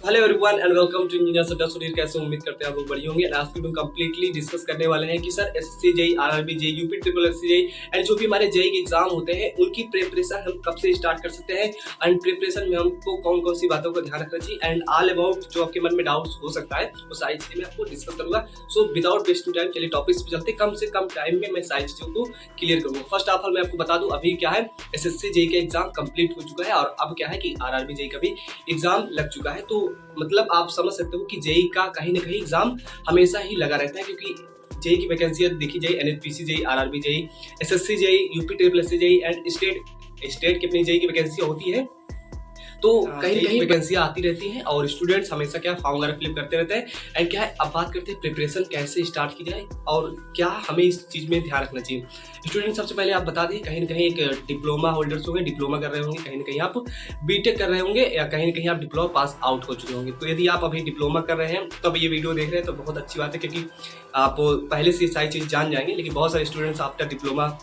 Hello everyone and welcome to engineer Sadda Sudhir. कैसे उम्मीद करते हैं आप लोग बढ़िया होंगे। आज की कंप्लीटली डिस्कस करने वाले हैं कि sir SSC JEE, RRB JEE, UP triple SC JEE and जो भी हमारे जेईई के एग्जाम होते हैं उनकी प्रिपरेशन हम कब से स्टार्ट कर सकते हैं एंड प्रिपरेशन में हमको कौन कौन सी बातों का ध्यान रखना चाहिए एंड ऑल अबाउट जो आपके मन में डाउट्स हो सकता है वो सारी चीजें मैं आपको डिस्कस करूंगा। सो विदाउट वेस्टिंग टाइम चलिए टॉपिक्स पे चलते। कम से कम टाइम में मैं सारी चीजों को क्लियर करूंगा। फर्स्ट ऑफ ऑल मैं आपको बता दूं अभी क्या है, एसएससी जेईई का एग्जाम कंप्लीट हो चुका है और अब क्या है कि आरआरबी जेईई का भी एग्जाम लग चुका है। तो मतलब आप समझ सकते हो कि जेईई का कहीं ना कहीं एग्जाम हमेशा ही लगा रहता है, क्योंकि जेईई की वैकेंसी देखी जाए NHPC JEE, RRB JEE, SSC JEE, UP triple SC JEE and state की अपनी जेईई की वैकेंसी होती है। तो कहीं ना कहीं वैकेंसियां आती रहती हैं और स्टूडेंट्स हमेशा क्या फॉर्म वगैरह फिल करते रहते हैं। एंड क्या है, अब बात करते हैं प्रिपरेशन कैसे स्टार्ट की जाए और क्या हमें इस चीज में ध्यान रखना चाहिए। स्टूडेंट सबसे पहले आप बता दें, कहीं ना कहीं एक डिप्लोमा होल्डर्स होंगे, डिप्लोमा कर रहे होंगे, कहीं ना कहीं आप बीटेक कर रहे होंगे या कहीं ना कहीं आप डिप्लोमा पास आउट हो चुके होंगे। तो यदि आप अभी डिप्लोमा कर रहे हैं तो अब ये वीडियो देख रहे हैं तो बहुत अच्छी बात है, क्योंकि आप पहले से सारी चीज जान जाएंगे। लेकिन बहुत सारे स्टूडेंट्स आफ्टर डिप्लोमा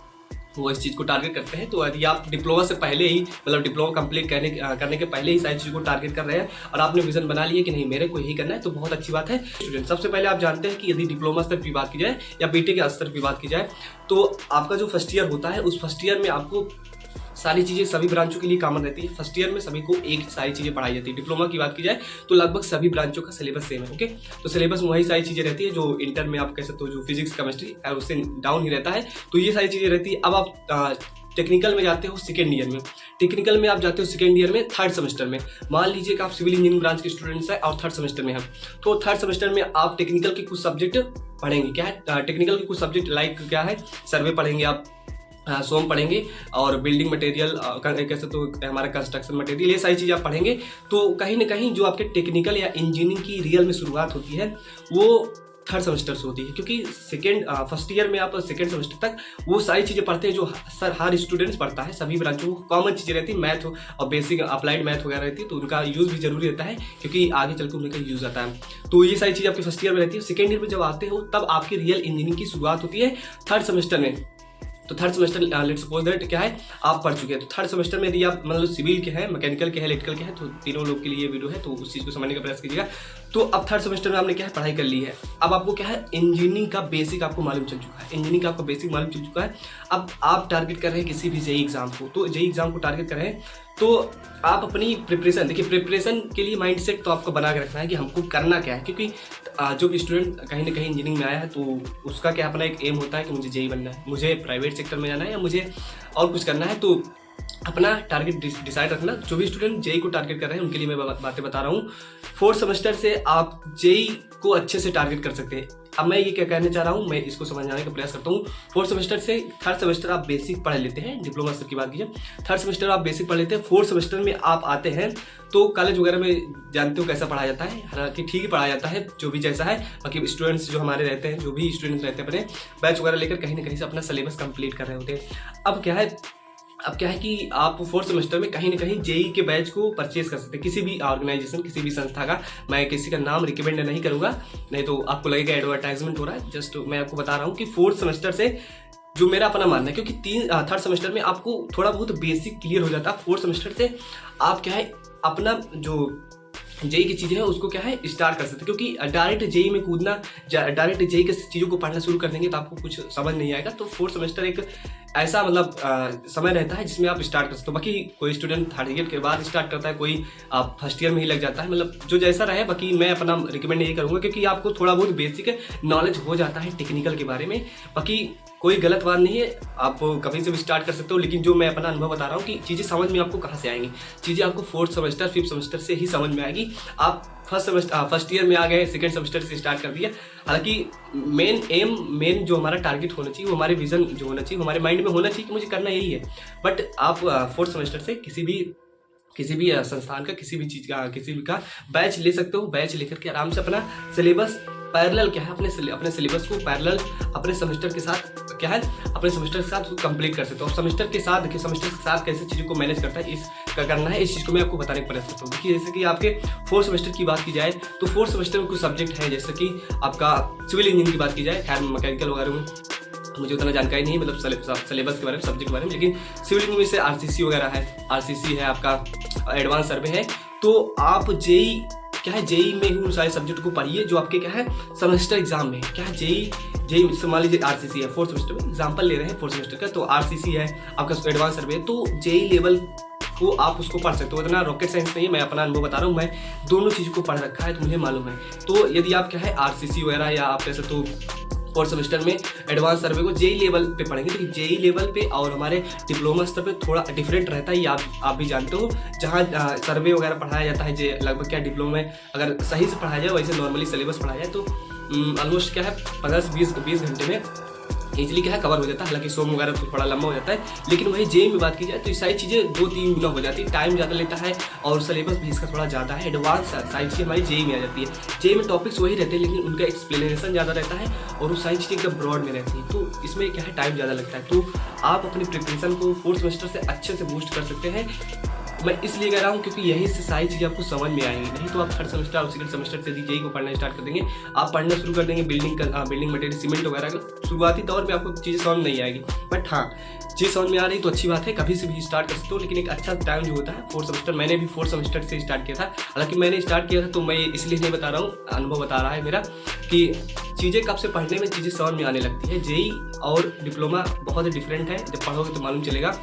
वो इस चीज़ को टारगेट करते हैं। तो यदि आप डिप्लोमा से पहले ही मतलब डिप्लोमा कंप्लीट करने के पहले ही सारी चीज़ को टारगेट कर रहे हैं और आपने विजन बना लिया कि नहीं मेरे को यही करना है, तो बहुत अच्छी बात है। स्टूडेंट सबसे पहले आप जानते हैं कि यदि डिप्लोमा स्तर की बात की जाए या बीटेक के स्तर की बात की जाए तो आपका जो फर्स्ट ईयर होता है उस फर्स्ट ईयर में आपको सारी चीज़ें सभी ब्रांचों के लिए कॉमन रहती है। फर्स्ट ईयर में सभी को एक सारी चीज़ें पढ़ाई जाती है। डिप्लोमा की बात की जाए तो लगभग सभी ब्रांचों का सिलेबस सेम है। ओके, तो सिलेबस में वही सारी चीज़ें रहती है जो इंटर में आप कह सकते हो, जो फिजिक्स केमिस्ट्री है उससे डाउन ही रहता है। तो ये सारी चीज़ें रहती है। अब आप टेक्निकल में जाते हो सेकेंड ईयर में, टेक्निकल में आप जाते हो सेकेंड ईयर में थर्ड सेमेस्टर में। मान लीजिए कि आप सिविल इंजीनियरिंग ब्रांच के स्टूडेंट्स हैं और थर्ड सेमेस्टर में हैं, तो थर्ड सेमेस्टर में आप टेक्निकल के कुछ सब्जेक्ट पढ़ेंगे। क्या है टेक्निकल के कुछ सब्जेक्ट लाइक क्या है, सर्वे पढ़ेंगे आप, सोम पढ़ेंगे और बिल्डिंग मटेरियल, कैसे तो हमारा कंस्ट्रक्शन मटेरियल, ये सारी चीज़ आप पढ़ेंगे। तो कहीं ना कहीं जो आपके टेक्निकल या इंजीनियरिंग की रियल में शुरुआत होती है वो थर्ड सेमेस्टर से होती है, क्योंकि फर्स्ट ईयर में आप सेकेंड सेमेस्टर तक वो सारी चीज़ें पढ़ते हैं जो हर स्टूडेंट्स पढ़ता है। सभी ब्रांचों को कॉमन चीज़ें रहती है, मैथ और बेसिक अप्लाइड मैथ वगैरह रहती है, तो उनका यूज़ भी जरूरी रहता है क्योंकि आगे चलकर उनका यूज़ आता है। तो ये सारी चीज़ आपकी फर्स्ट ईयर में रहती है। सेकेंड ईयर में जब आते हो तब आपकी रियल इंजीनियरिंग की शुरुआत होती है थर्ड सेमेस्टर में। तो third semester let's suppose that क्या है आप पढ़ चुके हैं, तो थर्ड सेमेस्टर में यदि आप मतलब सिविल के हैं, मैकेनिकल के हैं, इलेक्ट्रिकल के हैं, तो तीनों लोग के लिए ये वीडियो है, तो उस चीज़ को समझने का प्रयास कीजिएगा। तो अब थर्ड सेमेस्टर में आपने क्या है पढ़ाई कर ली है। अब आपको क्या है इंजीनियरिंग का बेसिक आपको मालूम चल चुका है, इंजीनियरिंग का आपको बेसिक मालूम चल चुका है। अब आप टारगेट कर रहे हैं किसी भी जेईई एग्जाम को, तो जेईई एग्जाम को टारगेट कर रहे हैं तो आप अपनी प्रिपरेशन देखिए, प्रिपरेशन के लिए माइंडसेट तो आपको बना के रखना है कि हमको करना क्या है, क्योंकि जो भी स्टूडेंट कहीं ना कहीं इंजीनियरिंग में आया है तो उसका क्या अपना एक एम होता है कि मुझे जेईई बनना है, मुझे प्राइवेट सेक्टर में जाना है या मुझे और कुछ करना है। तो अपना टारगेट डिसाइड रखना। जो भी स्टूडेंट जेईई को टारगेट कर रहे हैं उनके लिए मैं बातें बता रहा हूँ। फोर्थ सेमेस्टर से आप जेईई को अच्छे से टारगेट कर सकते हैं। अब मैं ये क्या कहना चाह रहा हूँ, मैं इसको समझाने का प्रयास करता हूँ। फोर्थ सेमेस्टर से थर्ड सेमेस्टर आप बेसिक पढ़ लेते हैं, डिप्लोमा स्तर की बात कीजिए, थर्ड सेमेस्टर आप बेसिक पढ़ लेते हैं। फोर्थ सेमेस्टर में आप आते हैं तो कॉलेज वगैरह में जानते हो कैसा पढ़ाया जाता है, हालांकि ठीक ही पढ़ाया जाता है जो भी जैसा है। बाकी स्टूडेंट्स जो हमारे रहते हैं, जो भी स्टूडेंट्स रहते हैं अपने बैच वगैरह लेकर कहीं ना कहीं से अपना सिलेबस कंप्लीट कर रहे होते हैं। अब क्या है कि आप फोर्थ सेमेस्टर में कहीं ना कहीं जेईई के बैच को परचेज कर सकते हैं, किसी भी ऑर्गेनाइजेशन, किसी भी संस्था का। मैं किसी का नाम रिकमेंड नहीं करूंगा, नहीं तो आपको लगेगा एडवर्टाइजमेंट हो रहा है। जस्ट मैं आपको बता रहा हूँ कि फोर्थ सेमेस्टर से जो मेरा अपना मानना है, क्योंकि थर्ड सेमेस्टर में आपको थोड़ा बहुत बेसिक क्लियर हो जाता है। फोर्थ सेमेस्टर से आप क्या है अपना जो जेईई की चीज़ें हैं उसको क्या है स्टार्ट कर सकते हैं, क्योंकि डायरेक्ट जेईई में कूदना, डायरेक्ट जेईई की चीज़ों को पढ़ना शुरू कर देंगे तो आपको कुछ समझ नहीं आएगा। तो फोर्थ सेमेस्टर एक ऐसा मतलब समय रहता है जिसमें आप स्टार्ट कर सकते हो। बाकी कोई स्टूडेंट थर्ड ईयर के बाद स्टार्ट करता है, कोई आप फर्स्ट ईयर में ही लग जाता है, मतलब जो जैसा रहे। बाकी मैं अपना रिकमेंड यही करूँगा क्योंकि आपको थोड़ा बहुत बेसिक नॉलेज हो जाता है टेक्निकल के बारे में। बाकी कोई गलत बात नहीं है, आप कभी से भी स्टार्ट कर सकते हो, लेकिन जो मैं अपना अनुभव बता रहा हूँ कि चीज़ें समझ में आपको कहाँ से आएंगी, चीज़ें आपको फोर्थ सेमेस्टर फिफ्थ सेमेस्टर से ही समझ में आएगी। आप फर्स्ट ईयर में आ गए, सेकेंड सेमेस्टर से स्टार्ट कर दिया। हालांकि मेन जो हमारा टारगेट होना चाहिए, वो हमारे विजन जो होना चाहिए, हमारे माइंड में होना चाहिए कि मुझे करना यही है। बट आप फोर्थ सेमेस्टर से किसी भी संस्थान का, किसी भी चीज़ का, किसी भी का बैच ले सकते हो। बैच लेकर के आराम से अपना सिलेबस पैरेलल क्या है अपने सिलेबस को पैरेलल अपने सेमेस्टर के साथ क्या है अपने सेमेस्टर के साथ कंप्लीट कर सकते हो। और सेमेस्टर के साथ कैसे चीज़ों को मैनेज करता है करना है, इस चीज़ को मैं आपको बताने का प्रयास करता हूँ। देखिए जैसे कि आपके फोर्थ सेमेस्टर की बात की जाए तो फोर्थ सेमेस्टर में कुछ सब्जेक्ट है, जैसे कि आपका सिविल इंजीनियरिंग की बात की जाए, खैर मैकेनिकल वगैरह में मुझे उतना जानकारी नहीं है, मतलब सिलेबस के बारे में, सब्जेक्ट के बारे में। लेकिन सिविल इंजीनियरिंग में से आरसीसी वगैरह है, आरसीसी है, आपका एडवांस सर्वे है। तो आप जेईई क्या है जेई में ही उन सारे सब्जेक्ट को पढ़िए जो आपके क्या है सेमेस्टर एग्जाम में क्या है। जेई मान लीजिए आरसीसी है 4th सेमेस्टर में, एग्जाम्पल ले रहे हैं 4th सेमेस्टर का, तो आरसीसी है आपका एडवांस सर्वे, तो जेई लेवल को आप उसको पढ़ सकते हो। इतना रॉकेट साइंस नहीं है, मैं अपना अनुभव बता रहा हूँ, मैं दोनों चीज़ों को पढ़ रखा है तो मुझे मालूम है। तो यदि आप क्या है आरसीसी वगैरह या आप कैसे तो 4th सेमेस्टर में एडवांस सर्वे को जेई लेवल पे पढ़ेंगे, तो जेई लेवल पे और हमारे डिप्लोमा स्तर पे थोड़ा डिफरेंट रहता है, ये आप भी जानते हो। जहाँ सर्वे वगैरह पढ़ाया जाता है जे लगभग क्या डिप्लोमा में अगर सही से पढ़ाया जाए, वैसे नॉर्मली सिलेबस पढ़ाया जाए तो ऑलमोस्ट क्या है 15-20 घंटे में इजीली क्या है कवर हो जाता है। हालांकि सोम वगैरह तो थोड़ा लंबा हो जाता है, लेकिन वही जेई में बात की जाए तो ये सारी चीज़ें 2-3 गुना हो जाती है, टाइम ज़्यादा लेता है और सिलेबस भी इसका थोड़ा ज़्यादा है। एडवांस सारी चीज़ें हमारी जेई में आ जाती है। जेई में टॉपिक्स वही रहते हैं लेकिन उनका एक्सप्लेनेशन ज़्यादा रहता है और वो सारी चीज़ें एकदम ब्रॉड में रहती है, तो इसमें क्या है टाइम ज़्यादा लगता है। तो आप अपनी प्रिपरेशन को 4th सेमेस्टर से अच्छे से बूस्ट कर सकते हैं। मैं इसलिए कह रहा हूँ क्योंकि यहीं से सारी चीज़ें आपको समझ में आएंगी, नहीं तो आप 3rd सेमेस्टर और 2nd सेमेस्टर से जेई को पढ़ना स्टार्ट कर देंगे, आप पढ़ना शुरू कर देंगे बिल्डिंग मटेरियल सीमेंट वगैरह का, शुरुआती तौर पे आपको चीज़ें समझ नहीं आएगी, बट हाँ चीज़ समझ में आ रही तो अच्छी बात है, कभी से भी स्टार्ट कर सकते हो। लेकिन एक अच्छा टाइम जो होता है 4th सेमेस्टर, मैंने भी 4th सेमेस्टर से स्टार्ट किया था। हालांकि मैंने स्टार्ट किया था तो मैं इसलिए नहीं बता रहा हूँ, अनुभव बता रहा है मेरा कि चीज़ें कब से पढ़ने में चीज़ें समझ में आने लगती है। जेई और डिप्लोमा बहुत डिफरेंट है, जब पढ़ोगे तो मालूम चलेगा।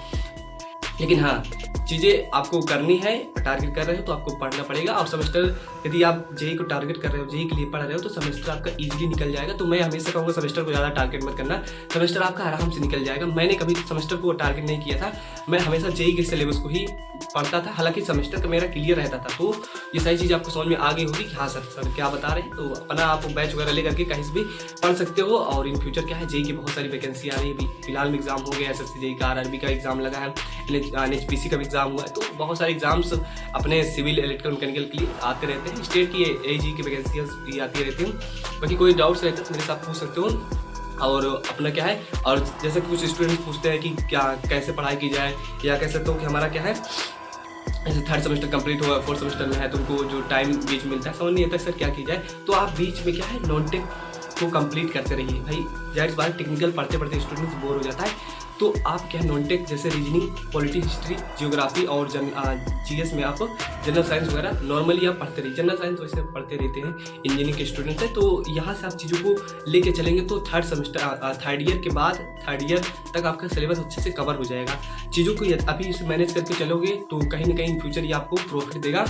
लेकिन हाँ चीज़ें आपको करनी है, टारगेट कर रहे हो तो आपको पढ़ना पड़ेगा। और सेमेस्टर यदि आप जेई को टारगेट कर रहे हो, जेई के लिए पढ़ रहे हो, तो सेमेस्टर आपका इजीली निकल जाएगा। तो मैं हमेशा कहूँगा सेमेस्टर को ज़्यादा टारगेट मत करना, सेमेस्टर आपका आराम से निकल जाएगा। मैंने कभी सेमेस्टर को टारगेट नहीं किया था, मैं हमेशा जेई के सिलेबस को ही पढ़ता था। हालांकि सेमेस्टर का मेरा क्लियर रहता था, तो ये सारी चीज़ आपको समझ में आ गई होगी कि हाँ सर क्या बता रहे हैं। तो अपना आप बैच वगैरह लेकर के कहीं से भी पढ़ सकते हो। और इन फ्यूचर क्या है जेई की बहुत सारी वैकेंसी आ रही है। अभी फिलहाल में एग्जाम हो गया, SSC जेई का, आरआरबी का एग्जाम लगा है, NHPC का भी एग्जाम हुआ है, तो बहुत सारे एग्जाम्स अपने सिविल इलेक्ट्रिकल मैकेनिकल के लिए आते रहते हैं। स्टेट की AG की वैकेंसी भी आती रहती हैं। बाकी कोई डाउट्स रहते हैं मेरे साथ पूछ सकते हो। और अपना क्या है, और जैसे कि कुछ स्टूडेंट्स पूछते हैं कि क्या कैसे पढ़ाई की जाए, या कह सकते हो कि हमारा क्या है जैसे 3rd सेमेस्टर कंप्लीट हुआ 4th सेमेस्टर में है तो उनको जो टाइम बीच मिलता है समझ नहीं आता सर क्या की जाए। तो आप बीच में क्या है नॉन टेक को कंप्लीट करते रहिए। भाई जाहिर सी बात टेक्निकल पढ़ते पढ़ते स्टूडेंट्स बोर हो जाता है, तो आप क्या नॉन टेक जैसे रीजनिंग, पॉलिटी, हिस्ट्री, जियोग्राफी और GS में आप जनरल साइंस वगैरह नॉर्मली आप पढ़ते रहिए। जनरल साइंस वैसे पढ़ते रहते हैं, इंजीनियरिंग के स्टूडेंट्स हैं, तो यहाँ से आप चीज़ों को लेके चलेंगे तो 3rd सेमेस्टर 3rd ईयर के बाद 3rd ईयर तक आपका सिलेबस अच्छे से कवर हो जाएगा। चीज़ों को अभी इसे मैनेज करके चलोगे तो कहीं ना कहीं फ्यूचर ये आपको प्रॉफिट देगा।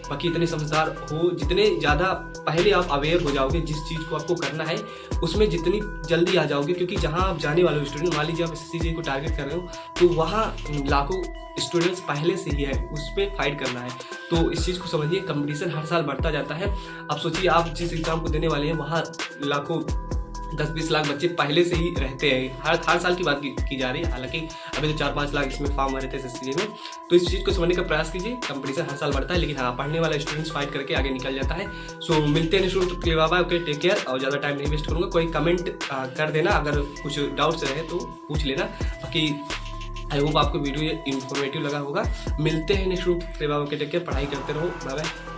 बाकी इतने समझदार हो, जितने ज़्यादा पहले आप अवेयर हो जाओगे जिस चीज़ को आपको करना है उसमें जितनी जल्दी आ जाओगे, क्योंकि जहाँ आप जाने वाले हो स्टूडेंट, मान लीजिए आप SSC को टारगेट कर रहे हो तो वहाँ लाखों स्टूडेंट्स पहले से ही है, उस पर फाइट करना है। तो इस चीज़ को समझिए, कंपटीशन हर साल बढ़ता जाता है। अब सोचिए आप जिस एग्ज़ाम को देने वाले हैं वहाँ लाखों 10-20 लाख बच्चे पहले से ही रहते हैं। हर साल की बात की जा रही है, हालांकि अभी तो 4-5 लाख इसमें फॉर्म भरे थे SSC में। तो इस चीज़ को समझने का प्रयास कीजिए, कंपटीशन हर साल बढ़ता है, लेकिन हाँ पढ़ने वाला स्टूडेंट्स फाइट करके आगे निकल जाता है। सो मिलते हैं next video, bye bye, okay take care. और ज़्यादा टाइम नहीं वेस्ट करूँगा, कोई कमेंट कर देना, अगर कुछ डाउट्स रहे तो पूछ लेना। बाकी आई होप आपको वीडियो इन्फॉर्मेटिव लगा होगा। मिलते हैं next video, okay take care, पढ़ाई करते रहो, बाय बाय।